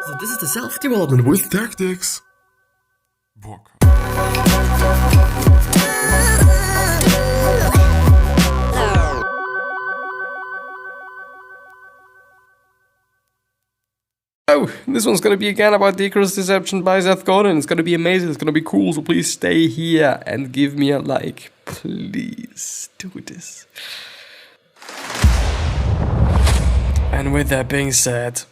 So this is the self-development with tactics book. Oh, this one's gonna be again about the Icarus Deception by Seth Godin. It's gonna be amazing, it's gonna be cool, so please stay here and give me a like. Please do this. And with that being said,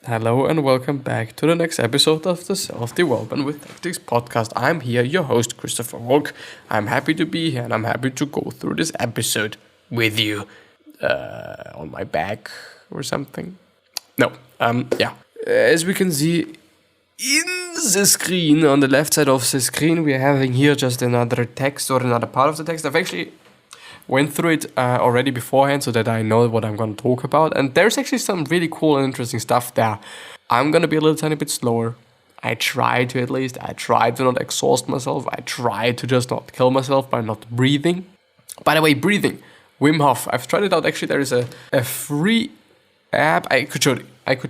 hello and welcome back to the next episode of the Self-Development with Tactics podcast. I'm here, your host, Christopher Walch. I'm happy to be here and I'm happy to go through this episode with you. On my back or something. No, yeah. As we can see in the screen, on the left side of the screen, we're having here just another text or another part of the text. I've actually went through it already beforehand so that I know what I'm going to talk about. And there's actually some really cool and interesting stuff there. I'm going to be a little tiny bit slower. I try to at least. I try to not exhaust myself. I try to just not kill myself by not breathing. By the way, breathing. Wim Hof. I've tried it out. Actually, there is a free app. I could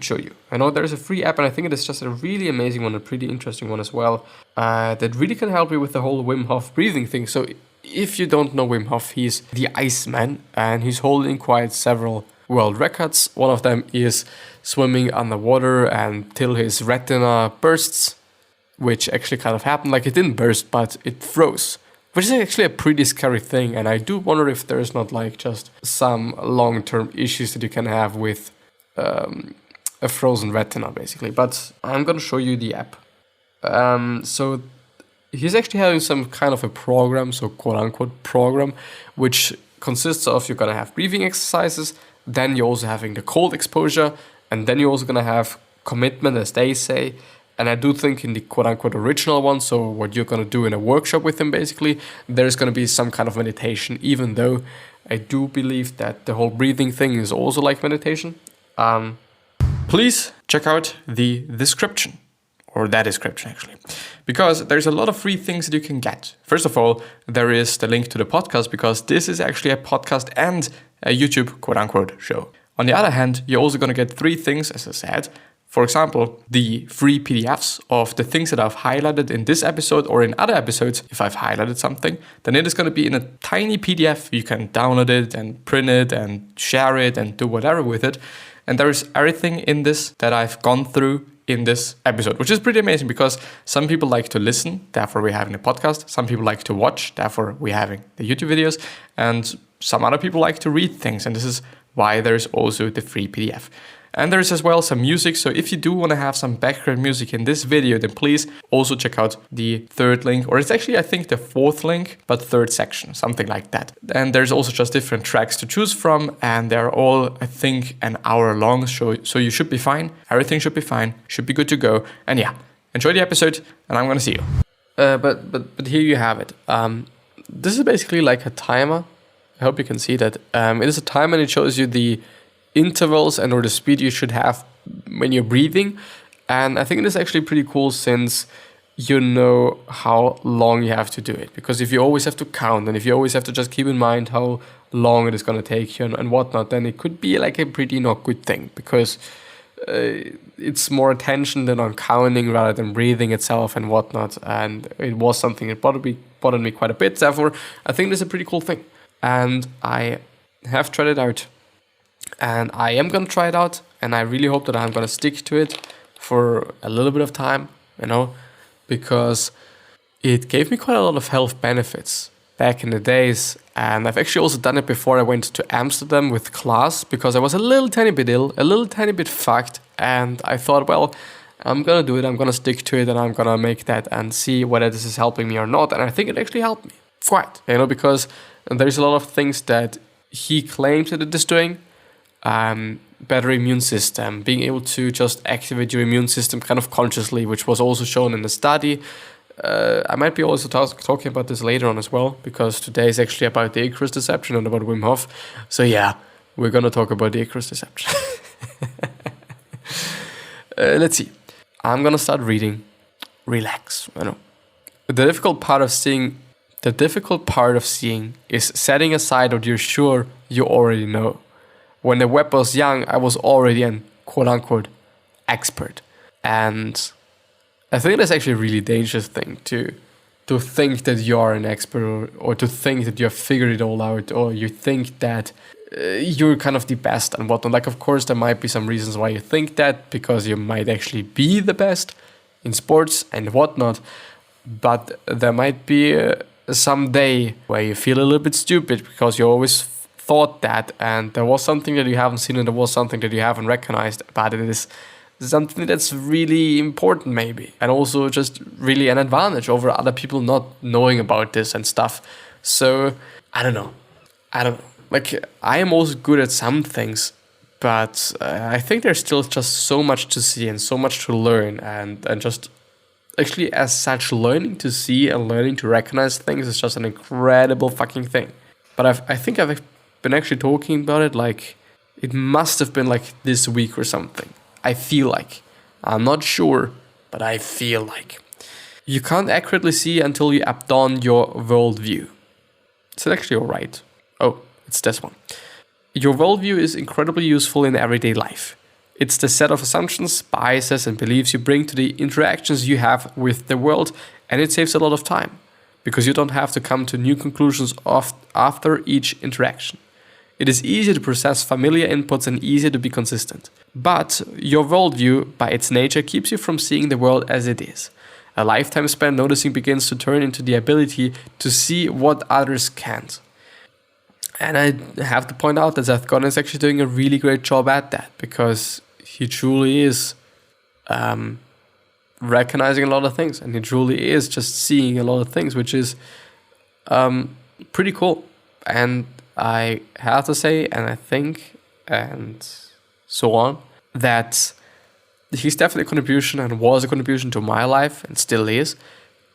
show you. I know there's a free app, and I think it is just a really amazing one, a pretty interesting one as well, that really can help you with the whole Wim Hof breathing thing. So if you don't know Wim Hof, he's the Iceman, and he's holding quite several world records. One of them is swimming underwater until his retina bursts, which actually kind of happened. Like, it didn't burst, but it froze, which is actually a pretty scary thing. And I do wonder if there's not like just some long-term issues that you can have with a frozen retina, basically. But I'm going to show you the app. So he's actually having some kind of a program, so quote-unquote program, which consists of you're going to have breathing exercises, then you're also having the cold exposure, and then you're also going to have commitment, as they say. And I do think in the quote-unquote original one, so what you're going to do in a workshop with him, basically, there's going to be some kind of meditation, even though I do believe that the whole breathing thing is also like meditation. Please check out the description, or that description actually, because there's a lot of free things that you can get. First of all, there is the link to the podcast, because this is actually a podcast and a YouTube quote-unquote show. On the other hand, you're also going to get 3 things, as I said. For example, the free PDFs of the things that I've highlighted in this episode or in other episodes. If I've highlighted something, then it is going to be in a tiny PDF. You can download it and print it and share it and do whatever with it. And there is everything in this that I've gone through in this episode, which is pretty amazing, because some people like to listen, therefore we're having a podcast. Some people like to watch, therefore we're having the YouTube videos. And some other people like to read things. And this is why there's also the free PDF. And there's as well some music, so if you do want to have some background music in this video, then please also check out the 3rd link, or it's actually, I think, the 4th link, but 3rd section, something like that. And there's also just different tracks to choose from, and they're all, I think, an hour long, so you should be fine. Everything should be fine, should be good to go. And yeah, enjoy the episode, and I'm gonna see you. But here you have it. This is basically like a timer. I hope you can see that. It is a timer, and it shows you the intervals and or the speed you should have when you're breathing. And I think it is actually pretty cool, since you know how long you have to do it. Because if you always have to count, and if you always have to just keep in mind how long it is going to take you and whatnot, then it could be like a pretty not good thing, because it's more attention than on counting rather than breathing itself and whatnot. And it was something that bothered me quite a bit. Therefore, I think this is a pretty cool thing. And I have tried it out. And I am going to try it out, and I really hope that I'm going to stick to it for a little bit of time, because it gave me quite a lot of health benefits back in the days. And I've actually also done it before I went to Amsterdam with class, because I was a little tiny bit ill, a little tiny bit fucked. And I thought, well, I'm going to do it, I'm going to stick to it, and I'm going to make that and see whether this is helping me or not. And I think it actually helped me quite, because there's a lot of things that he claims that it is doing. Better immune system, being able to just activate your immune system kind of consciously, which was also shown in the study. I might be also talking about this later on as well, because today is actually about the Icarus Deception and about Wim Hof. So yeah, we're going to talk about the Icarus Deception. Let's see. I'm going to start reading. Relax. The difficult part of seeing is setting aside what you're sure you already know. When the web was young, I was already an quote-unquote expert. And I think that's actually a really dangerous thing to think that you're an expert, or to think that you've figured it all out, or you think that you're kind of the best and whatnot. Like, of course, there might be some reasons why you think that, because you might actually be the best in sports and whatnot. But there might be some day where you feel a little bit stupid because you always thought that, and there was something that you haven't seen, and there was something that you haven't recognized, but it is something that's really important maybe, and also just really an advantage over other people not knowing about this and stuff. So I don't know. Like, I am also good at some things, but I think there's still just so much to see and so much to learn, and just actually, as such, learning to see and learning to recognize things is just an incredible fucking thing. But I think I've been actually talking about it, like, it must have been like this week or something. I feel like. I'm not sure, but I feel like. You can't accurately see until you abandon your worldview. Is it actually alright? Oh, it's this one. Your worldview is incredibly useful in everyday life. It's the set of assumptions, biases, and beliefs you bring to the interactions you have with the world, and it saves a lot of time, because you don't have to come to new conclusions after each interaction. It is easier to process familiar inputs and easier to be consistent. But your worldview, by its nature, keeps you from seeing the world as it is. A lifetime spent noticing begins to turn into the ability to see what others can't. And I have to point out that Seth Godin is actually doing a really great job at that, because he truly is recognizing a lot of things, and he truly is just seeing a lot of things, which is pretty cool. And I have to say, and I think, and so on, that he's definitely a contribution, and was a contribution to my life, and still is,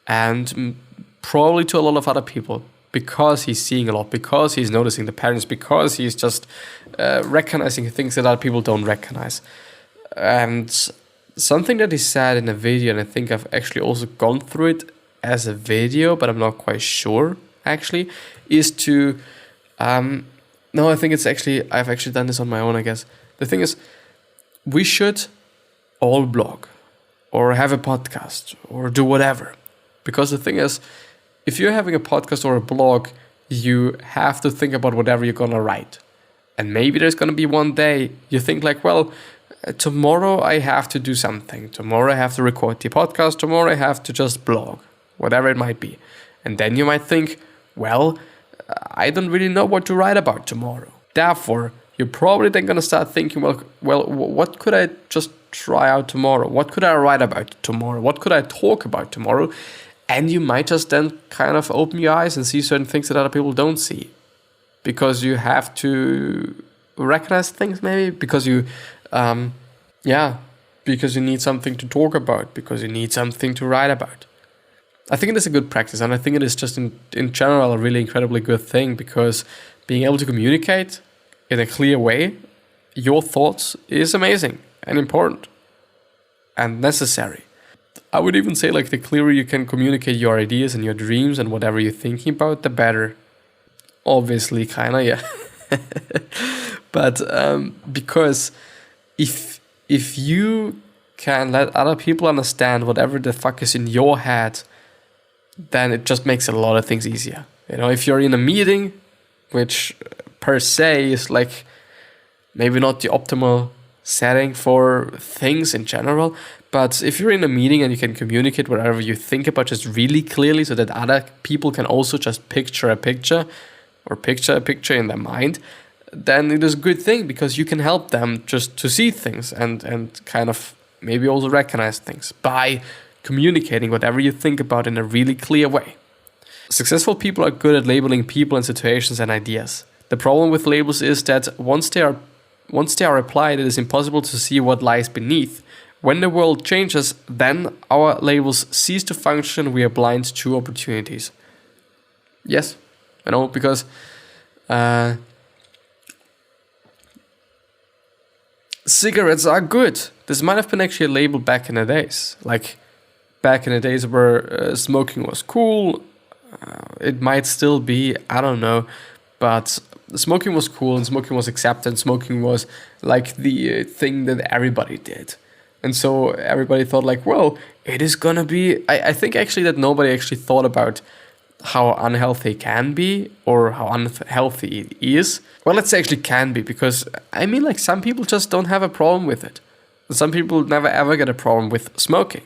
and probably to a lot of other people, because he's seeing a lot, because he's noticing the patterns, because he's just recognizing things that other people don't recognize. And something that he said in a video, and I think I've actually also gone through it as a video, but I'm not quite sure actually, is to no, I think it's actually, I've actually done this on my own, I guess. The thing is, we should all blog or have a podcast or do whatever. Because the thing is, if you're having a podcast or a blog, you have to think about whatever you're going to write. And maybe there's going to be one day you think like, well, tomorrow I have to do something. Tomorrow I have to record the podcast. Tomorrow I have to just blog, whatever it might be. And then you might think, well, I don't really know what to write about tomorrow. Therefore, you're probably then going to start thinking, well, what could I just try out tomorrow? What could I write about tomorrow? What could I talk about tomorrow? And you might just then kind of open your eyes and see certain things that other people don't see. Because you have to recognize things maybe, because you, because you need something to talk about, because you need something to write about. I think it is a good practice, and I think it is just in general a really incredibly good thing, because being able to communicate in a clear way your thoughts is amazing and important and necessary. I would even say, like, the clearer you can communicate your ideas and your dreams and whatever you're thinking about, the better. Obviously, kinda, yeah. But because if you can let other people understand whatever the fuck is in your head, then it just makes a lot of things easier. You know, if you're in a meeting, which per se is like maybe not the optimal setting for things in general, but if you're in a meeting and you can communicate whatever you think about just really clearly, so that other people can also just picture a picture in their mind, then it is a good thing, because you can help them just to see things and kind of maybe also recognize things by communicating whatever you think about in a really clear way. Successful people are good at labeling people and situations and ideas. The problem with labels is that once they are applied, it is impossible to see what lies beneath. When the world changes, then our labels cease to function. We are blind to opportunities. Yes, I know, because cigarettes are good. This might have been actually a label back in the days. Like, back in the days where smoking was cool. It might still be, I don't know. But smoking was cool and smoking was accepted. Smoking was like the thing that everybody did. And so everybody thought like, well, it is gonna be, I think actually that nobody actually thought about how unhealthy it can be or how unhealthy it is. Well, let's say actually can be, because I mean, like, some people just don't have a problem with it. Some people never ever get a problem with smoking,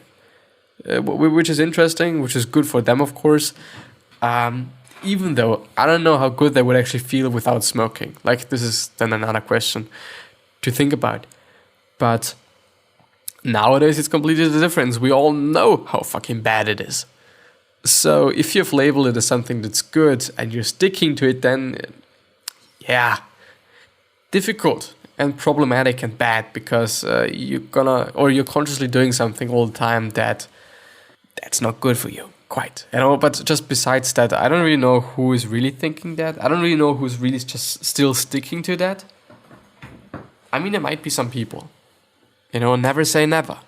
which is interesting, which is good for them, of course. Even though I don't know how good they would actually feel without smoking. Like, this is then another question to think about. But nowadays it's completely different. We all know how fucking bad it is. So if you've labeled it as something that's good and you're sticking to it, then yeah, difficult and problematic and bad, because you're consciously doing something all the time that's not good for you. Quite, but just besides that, I don't really know who is really thinking that. I don't really know who's really just still sticking to that. I mean, there might be some people, never say never.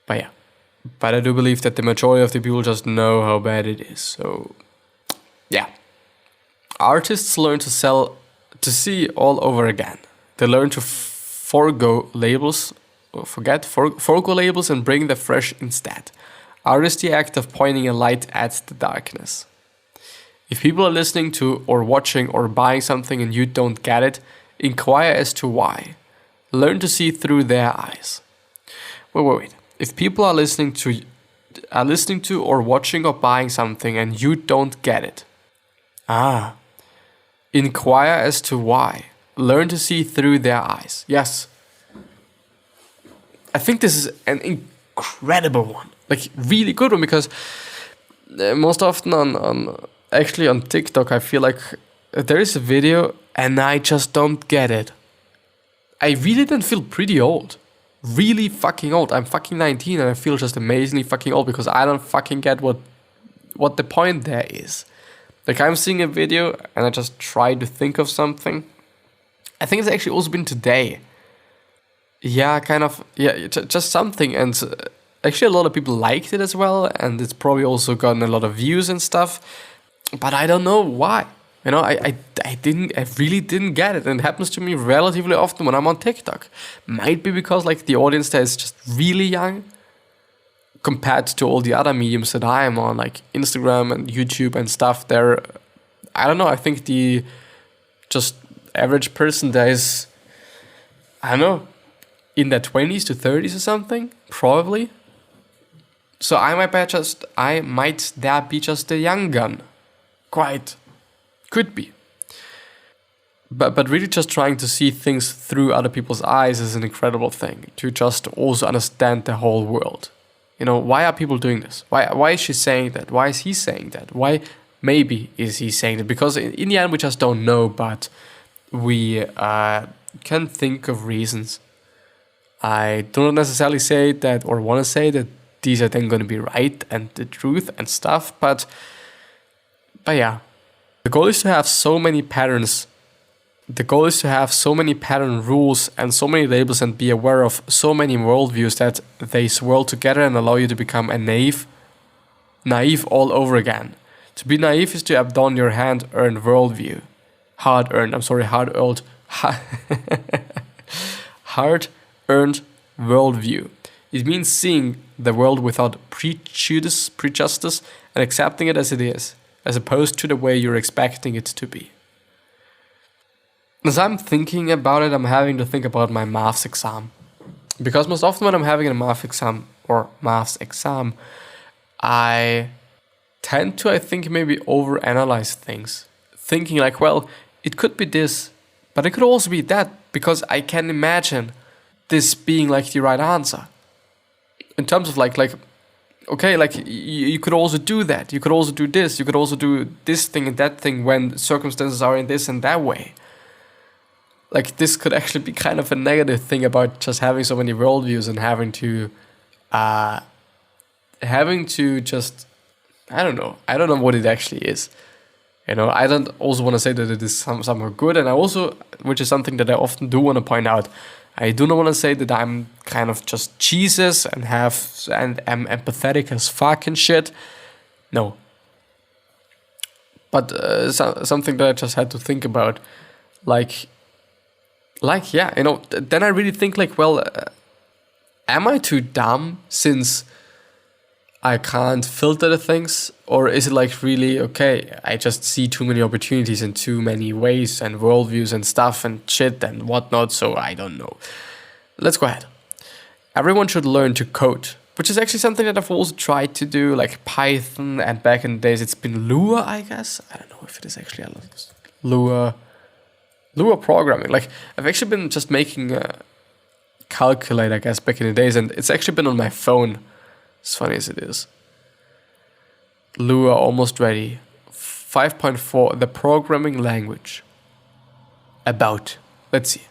But yeah, but I do believe that the majority of the people just know how bad it is. So yeah, artists learn to see all over again. They learn to forgo labels and bring the fresh instead. Art is the act of pointing a light at the darkness. If people are listening to or watching or buying something and you don't get it, inquire as to why. Learn to see through their eyes. Wait. If people are listening to or watching or buying something and you don't get it, inquire as to why. Learn to see through their eyes. Yes. I think this is an incredible one. Like, really good one, because most often on TikTok, I feel like there is a video and I just don't get it. I really then feel pretty old. Really fucking old. I'm fucking 19 and I feel just amazingly fucking old because I don't fucking get what the point there is. Like, I'm seeing a video and I just try to think of something. I think it's actually also been today. Yeah, kind of. Yeah, just something. And actually, a lot of people liked it as well, and it's probably also gotten a lot of views and stuff. But I don't know why. I really didn't get it, and it happens to me relatively often when I'm on TikTok. Might be because like the audience there is just really young compared to all the other mediums that I am on, like Instagram and YouTube and stuff. There, I don't know. I think the just average person there is, I don't know, in their 20s to 30s or something, probably. So I might there be just a young gun. Quite. Could be. But really just trying to see things through other people's eyes is an incredible thing. To just also understand the whole world. Why are people doing this? Why is she saying that? Why is he saying that? Why maybe is he saying that? Because in the end we just don't know, but we can think of reasons. I do not necessarily say that or want to say that these are then going to be right and the truth and stuff, but yeah. The goal is to have so many patterns. The goal is to have so many pattern rules and so many labels and be aware of so many worldviews that they swirl together and allow you to become a naive all over again. To be naive is to abandon your hard-earned worldview. Hard-earned worldview. It means seeing the world without prejudice, and accepting it as it is, as opposed to the way you're expecting it to be. As I'm thinking about it, I'm having to think about my maths exam. Because most often when I'm having a maths exam, I tend to, I think, maybe overanalyze things. Thinking like, well, it could be this, but it could also be that, because I can imagine this being like the right answer. In terms of like okay, like you could also do that. You could also do this. You could also do this thing and that thing when circumstances are in this and that way. Like, this could actually be kind of a negative thing about just having so many worldviews and having to just, I don't know what it actually is. I don't also want to say that it is somehow good, and I also, which is something that I often do want to point out, I do not want to say that I'm kind of just Jesus and am empathetic as fuck and shit. No. But something that I just had to think about, then I really think like, well, am I too dumb since I can't filter the things? Or is it like really, okay, I just see too many opportunities in too many ways and worldviews and stuff and shit and whatnot, so I don't know. Let's go ahead. Everyone should learn to code, which is actually something that I've also tried to do, like Python, and back in the days it's been Lua, I guess. I don't know if it is actually Lua programming. Like, I've actually been just making a calculator, I guess, back in the days, and it's actually been on my phone, as funny as it is. Lua almost ready. 5.4, the programming language. About, let's see.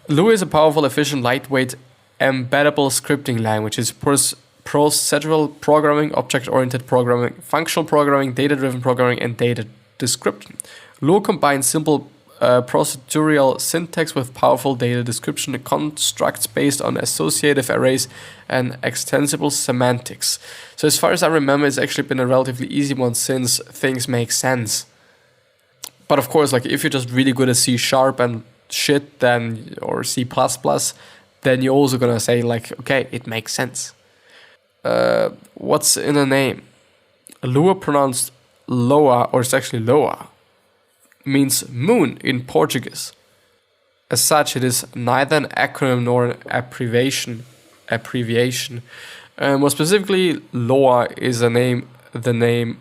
Lua is a powerful, efficient, lightweight, embeddable scripting language. It's procedural programming, object-oriented programming, functional programming, data-driven programming, and data description. Lua combines simple procedural syntax with powerful data description constructs based on associative arrays and extensible semantics. So as far as I remember, it's actually been a relatively easy one since things make sense. But of course, like if you're just really good at C# and shit, then or C++, then you're also gonna say like, okay, it makes sense. What's in a name? Lua, pronounced Loa, or it's actually Loa, means moon in Portuguese. As such, it is neither an acronym nor an abbreviation. More specifically, Loa is the name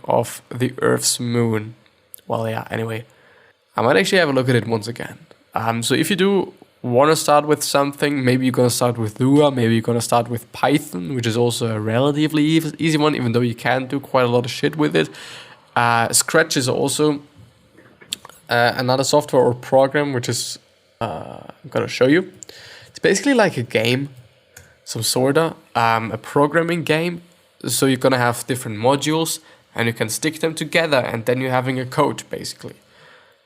of the Earth's moon. Well, yeah, anyway. I might actually have a look at it once again. So if you do want to start with something, maybe you're going to start with Lua, maybe you're going to start with Python, which is also a relatively easy one, even though you can do quite a lot of shit with it. Scratch is also another software or program, which is I'm going to show you. It's basically like a game, some sorta, a programming game. So you're going to have different modules and you can stick them together and then you're having a code basically.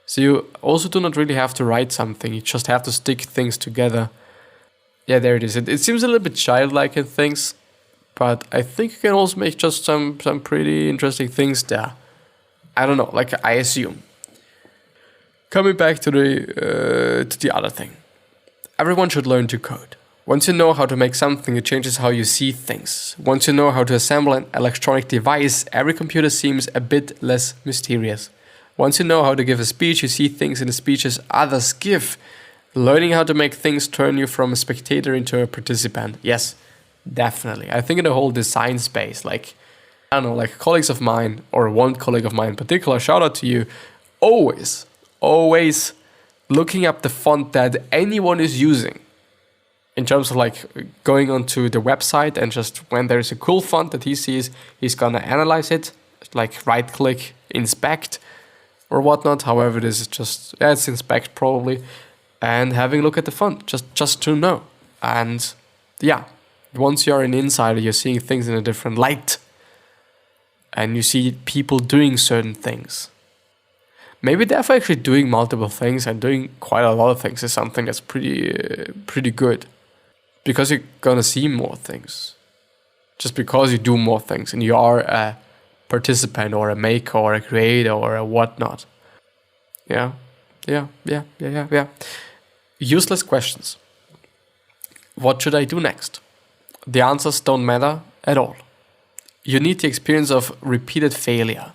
So you also do not really have to write something, you just have to stick things together. Yeah, there it is. It seems a little bit childlike in things, but I think you can also make just some pretty interesting things there. I don't know, like I assume. Coming back to the other thing. Everyone should learn to code. Once you know how to make something, it changes how you see things. Once you know how to assemble an electronic device, every computer seems a bit less mysterious. Once you know how to give a speech, you see things in the speeches others give. Learning how to make things turn you from a spectator into a participant. Yes, definitely. I think in the whole design space, like, I don't know, like colleagues of mine, or one colleague of mine in particular, shout out to you, always looking up the font that anyone is using. In terms of like going onto the website and just when there's a cool font that he sees, he's gonna analyze it, like right click, inspect, or whatnot. However, this is just, yeah, it's inspect probably, and having a look at the font, just to know. And yeah, once you're an insider, you're seeing things in a different light. And you see people doing certain things. Maybe they're actually doing multiple things and doing quite a lot of things is something that's pretty good. Because you're gonna see more things. Just because you do more things and you are a participant or a maker or a creator or a whatnot. Yeah. Useless questions. What should I do next? The answers don't matter at all. You need the experience of repeated failure.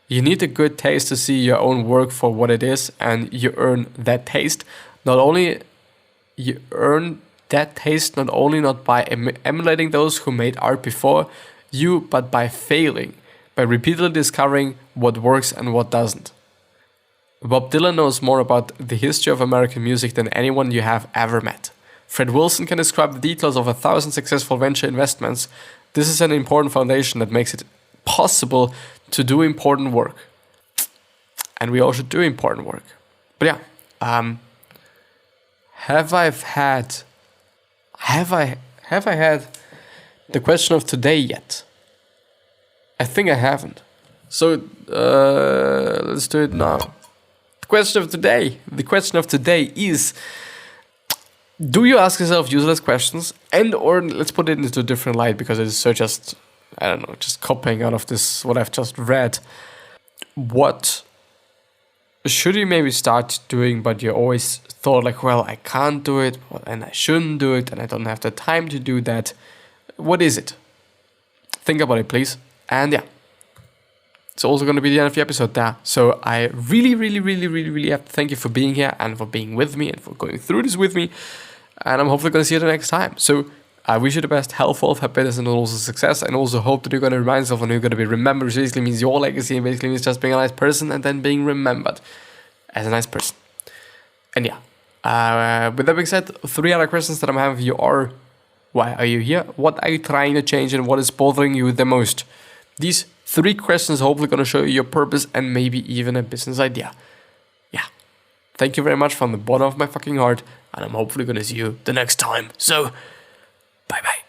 You need a good taste to see your own work for what it is, and you earn that taste. Not only not by emulating those who made art before you, but by failing, by repeatedly discovering what works and what doesn't. Bob Dylan knows more about the history of American music than anyone you have ever met. Fred Wilson can describe the details of 1,000 successful venture investments. This is an important foundation that makes it possible to do important work. And we all should do important work. But yeah, have I had the question of today yet? I think I haven't. So let's do it now. The question of today is: do you ask yourself useless questions? And or let's put it into a different light, because it is so just, I don't know, just copying out of this what I've just read. What should you maybe start doing, but you always thought like, well, I can't do it, and I shouldn't do it, and I don't have the time to do that? What is it? Think about it, please. And yeah, it's also going to be the end of the episode there. So I really, really, really, really, really have to thank you for being here and for being with me and for going through this with me. And I'm hopefully going to see you the next time. So I wish you the best health, wealth, happiness, and also success. And also hope that you're going to remind yourself and you're going to be remembered, which basically means your legacy and basically means just being a nice person and then being remembered as a nice person. And yeah, with that being said, 3 other questions that I'm having for you are: why are you here? What are you trying to change? And what is bothering you the most? These 3 questions are hopefully going to show you your purpose and maybe even a business idea. Yeah. Thank you very much from the bottom of my fucking heart. And I'm hopefully going to see you the next time. So, bye-bye.